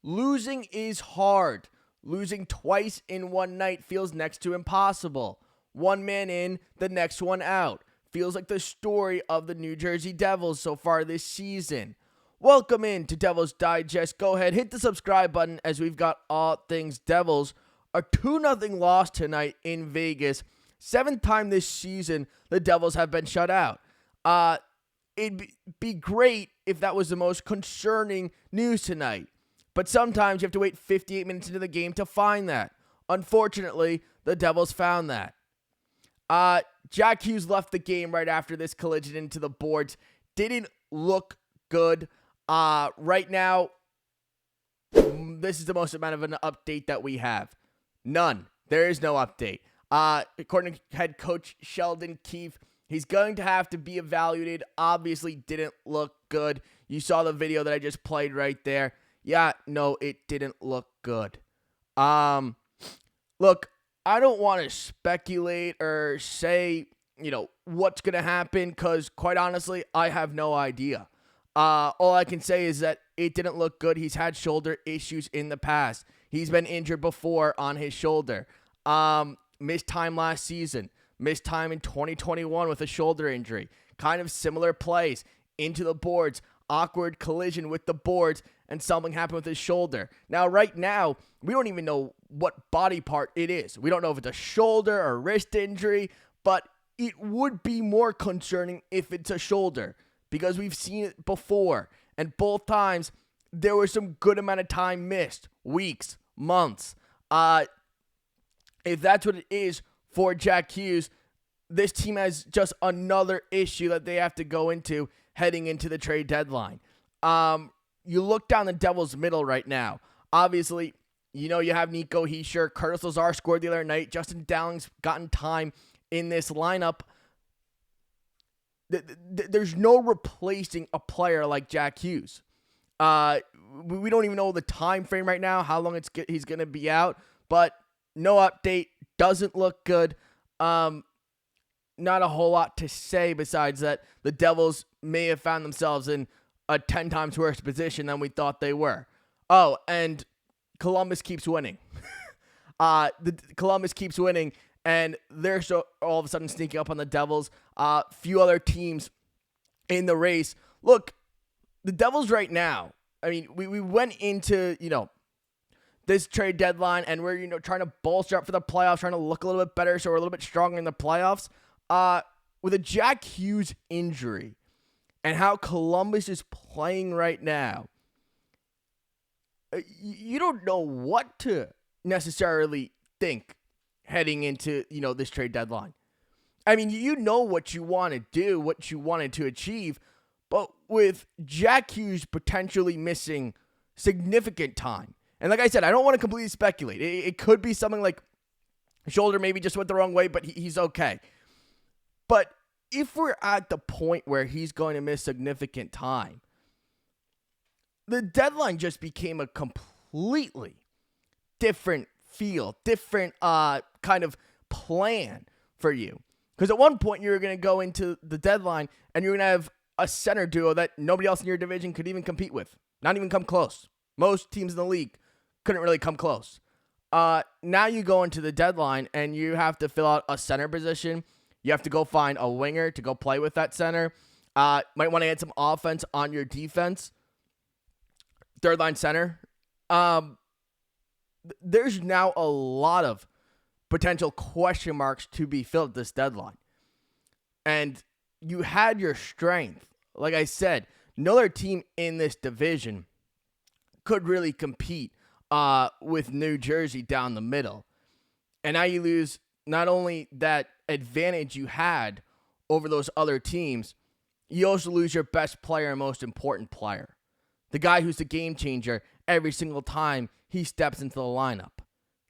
Losing is hard. Losing twice in one night feels next to impossible. One man in, the next one out. Feels like the story of the New Jersey Devils so far this season. Welcome in to Devils Digest. Go ahead, hit the subscribe button as we've got all things Devils. A 2-0 loss tonight in Vegas. 7th time this season the Devils have been shut out. It'd be great if that was the most concerning news tonight. But sometimes you have to wait 58 minutes into the game to find that. Unfortunately, the Devils found that. Jack Hughes left the game right after this collision into the boards. Didn't look good. Right now, this is the most amount of an update that we have. None. There is no update. According to head coach Sheldon Keefe, he's going to have to be evaluated. Obviously didn't look good. You saw the video that I just played right there. Yeah, no, it didn't look good. Look, I don't want to speculate or say, what's going to happen because, quite honestly, I have no idea. All I can say is that it didn't look good. He's had shoulder issues in the past. He's been injured before on his shoulder. Missed time last season. Missed time in 2021 with a shoulder injury. Kind of similar plays. Into the boards. Awkward collision with the boards. And something happened with his shoulder. Now, right now, we don't even know what body part it is. We don't know if it's a shoulder or wrist injury. But it would be more concerning if it's a shoulder. Because we've seen it before. And both times, there was some good amount of time missed. Weeks. Months. If that's what it is for Jack Hughes, this team has just another issue that they have to go into heading into the trade deadline. You look down the Devils' middle right now. Obviously, you have Nico, Hischier, Kurtis, Lazar scored the other night. Justin Dowling's gotten time in this lineup. There's no replacing a player like Jack Hughes. We don't even know the time frame right now, how long he's going to be out, but no update, doesn't look good. Not a whole lot to say besides that the Devils may have found themselves in a 10 times worse position than we thought they were. Oh, and Columbus keeps winning. Columbus keeps winning, and they're all of a sudden sneaking up on the Devils. Few other teams in the race. Look, the Devils right now, I mean, we went into, this trade deadline, and we're, trying to bolster up for the playoffs, trying to look a little bit better so we're a little bit stronger in the playoffs. With a Jack Hughes injury and how Columbus is playing right now, you don't know what to necessarily think heading into, this trade deadline. I mean, you know what you want to do, what you wanted to achieve, but with Jack Hughes potentially missing significant time, and like I said, I don't want to completely speculate. It could be something like shoulder maybe just went the wrong way, but he's okay. But if we're at the point where he's going to miss significant time, the deadline just became a completely different feel, different kind of plan for you. Because at one point, you were going to go into the deadline and you're going to have a center duo that nobody else in your division could even compete with. Not even come close. Most teams in the league couldn't really come close. Now you go into the deadline and you have to fill out a center position. You have to go find a winger to go play with that center. Might want to add some offense on your defense. Third line center. There's now a lot of potential question marks to be filled at this deadline. And you had your strength. Like I said, no other team in this division could really compete with New Jersey down the middle. And now you lose not only that advantage you had over those other teams, you also lose your best player and most important player. The guy who's the game changer every single time he steps into the lineup.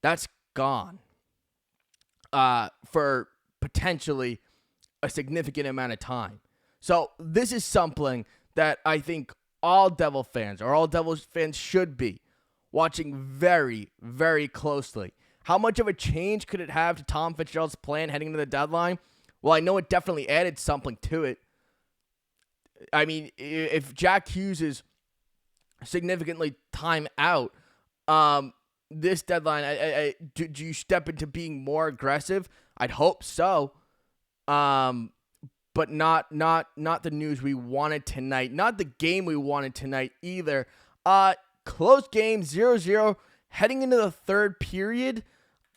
That's gone for potentially a significant amount of time. So this is something that I think all Devil fans or all Devils fans should be watching very, very closely. How much of a change could it have to Tom Fitzgerald's plan heading to the deadline? Well, I know it definitely added something to it. I mean, if Jack Hughes is significantly time out, This deadline, do you step into being more aggressive? I'd hope so. But not the news we wanted tonight. Not the game we wanted tonight either. Close game, 0-0, heading into the third period.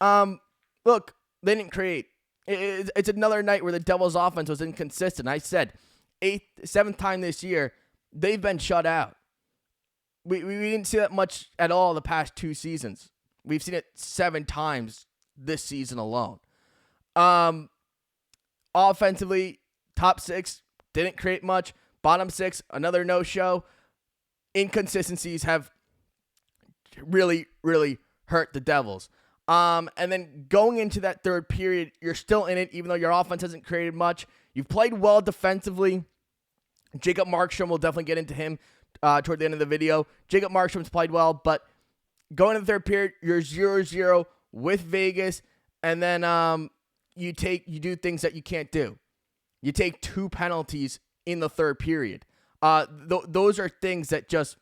Look, they didn't create. It's another night where the Devils' offense was inconsistent. I said, seventh time this year, they've been shut out. We didn't see that much at all the past 2 seasons. We've seen it 7 times this season alone. Offensively, top 6 didn't create much. Bottom 6, another no-show. Inconsistencies have really, really hurt the Devils. And then going into that third period, you're still in it, even though your offense hasn't created much. You've played well defensively. Jacob Markstrom, we'll definitely get into him toward the end of the video. Jacob Markstrom's played well, but going to the third period, you're 0-0 with Vegas, and then you do things that you can't do. You take 2 penalties in the third period. Those are things that just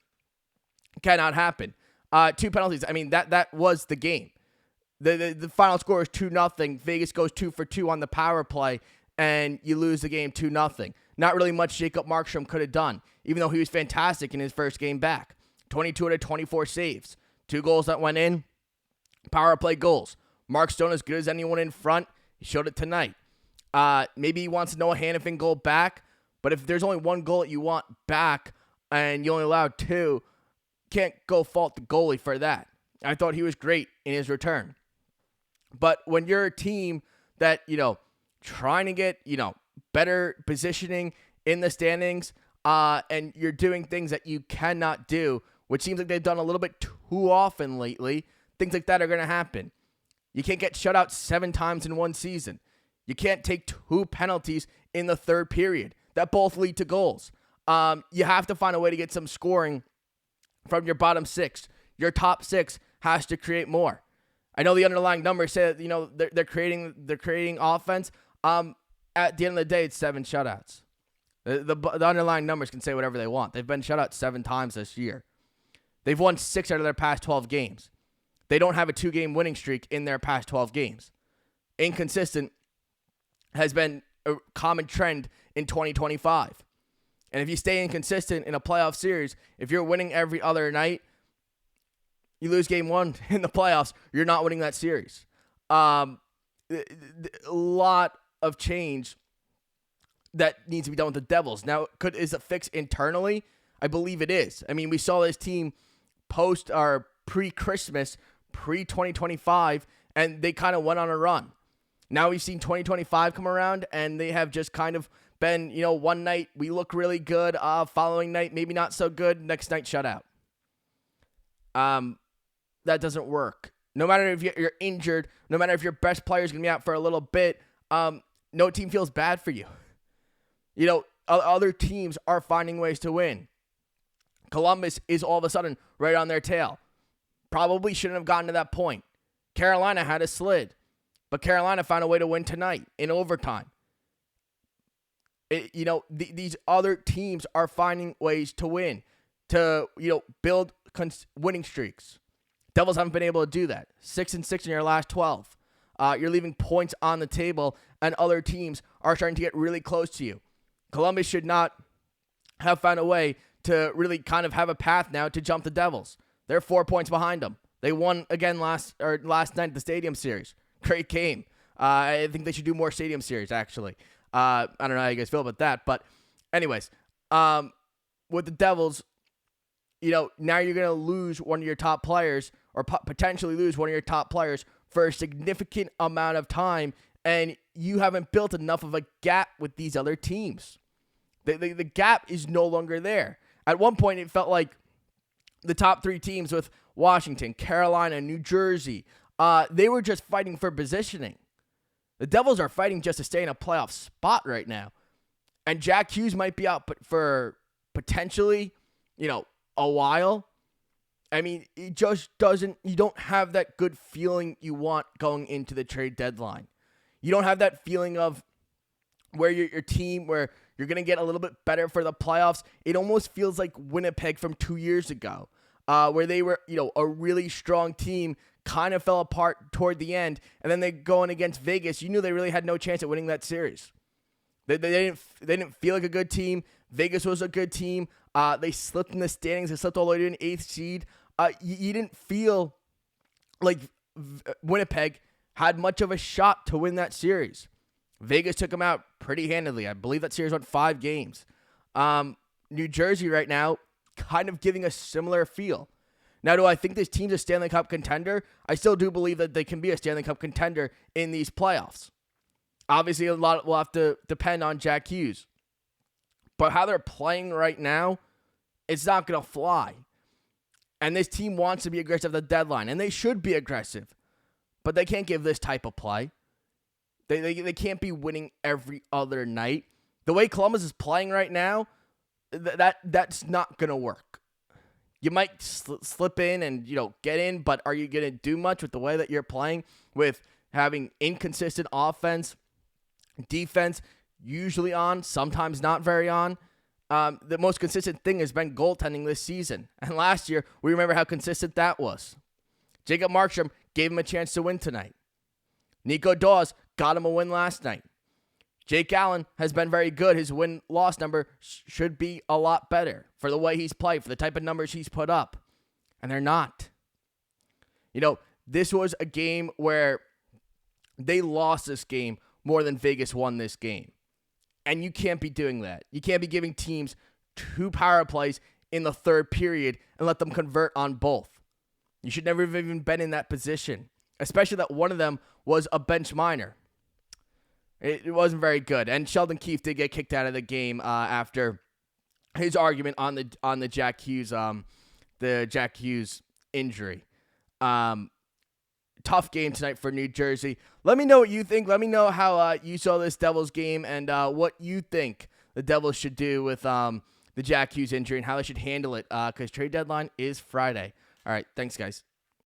cannot happen. 2 penalties. I mean, that was the game. The final score is 2-0. Vegas goes 2 for 2 on the power play, and you lose the game 2-0. Not really much Jacob Markstrom could have done, even though he was fantastic in his first game back. 22 out of 24 saves. 2 goals that went in. Power play goals. Mark's done as good as anyone in front. He showed it tonight. Maybe he wants to know a Hannafin goal back, but if there's only 1 goal that you want back and you only allowed 2, can't go fault the goalie for that. I thought he was great in his return. But when you're a team that, trying to get, better positioning in the standings, and you're doing things that you cannot do, which seems like they've done a little bit too often lately, things like that are going to happen. You can't get shut out 7 times in one season. You can't take 2 penalties in the third period that both lead to goals. You have to find a way to get some scoring from your bottom 6. Your top 6 has to create more. I know the underlying numbers say that, they're creating offense. At the end of the day, it's 7 shutouts. The underlying numbers can say whatever they want. They've been shut out 7 times this year. They've won 6 out of their past 12 games. They don't have a 2-game winning streak in their past 12 games. Inconsistent has been a common trend in 2025. And if you stay inconsistent in a playoff series, if you're winning every other night, you lose game 1 in the playoffs, you're not winning that series. A lot of change that needs to be done with the Devils. Now, is it fixed internally? I believe it is. I mean, we saw this team post our pre-Christmas, pre-2025, and they kind of went on a run. Now we've seen 2025 come around, and they have just kind of been, one night we look really good, following night maybe not so good, next night shut out. That doesn't work. No matter if you're injured, no matter if your best player is going to be out for a little bit, no team feels bad for you. Other teams are finding ways to win. Columbus is all of a sudden right on their tail. Probably shouldn't have gotten to that point. Carolina had a slid, but Carolina found a way to win tonight in overtime. These other teams are finding ways to win, to build winning streaks. Devils haven't been able to do that. 6-6 in your last 12. You're leaving points on the table, and other teams are starting to get really close to you. Columbus should not have found a way to really kind of have a path now to jump the Devils. They're 4 points behind them. They won again last night at the Stadium Series. Great game. I think they should do more Stadium Series, actually. I don't know how you guys feel about that. But anyways, with the Devils, now you're going to lose one of your top players, or potentially lose one of your top players for a significant amount of time, and you haven't built enough of a gap with these other teams. The gap is no longer there. At one point, it felt like the top 3 teams with Washington, Carolina, New Jersey, they were just fighting for positioning. The Devils are fighting just to stay in a playoff spot right now. And Jack Hughes might be out for potentially, a while. I mean, it just doesn't, you don't have that good feeling you want going into the trade deadline. You don't have that feeling of where your team, where you're going to get a little bit better for the playoffs. It almost feels like Winnipeg from 2 years ago. where they were, a really strong team, kind of fell apart toward the end, and then they going against Vegas. You knew they really had no chance at winning that series. They didn't feel like a good team. Vegas was a good team. They slipped in the standings. They slipped all the way to an 8th seed. You didn't feel like Winnipeg had much of a shot to win that series. Vegas took them out pretty handily. I believe that series went 5 games. New Jersey right now kind of giving a similar feel. Now, do I think this team's a Stanley Cup contender? I still do believe that they can be a Stanley Cup contender in these playoffs. Obviously, a lot will have to depend on Jack Hughes. But how they're playing right now, it's not going to fly. And this team wants to be aggressive at the deadline, and they should be aggressive. But they can't give this type of play. They can't be winning every other night. The way Columbus is playing right now, that's not going to work. You might slip in and, get in, but are you going to do much with the way that you're playing, with having inconsistent offense, defense, usually on, sometimes not very on? The most consistent thing has been goaltending this season. And last year, we remember how consistent that was. Jacob Markstrom gave him a chance to win tonight. Nico Daws got him a win last night. Jake Allen has been very good. His win-loss number should be a lot better for the way he's played, for the type of numbers he's put up. And they're not. This was a game where they lost this game more than Vegas won this game. And you can't be doing that. You can't be giving teams 2 power plays in the 3rd period and let them convert on both. You should never have even been in that position, especially that one of them was a bench minor. It wasn't very good. And Sheldon Keefe did get kicked out of the game after his argument on the Jack Hughes injury. Tough game tonight for New Jersey. Let me know what you think. Let me know how you saw this Devils game and what you think the Devils should do with the Jack Hughes injury and how they should handle it, because trade deadline is Friday. All right, thanks, guys.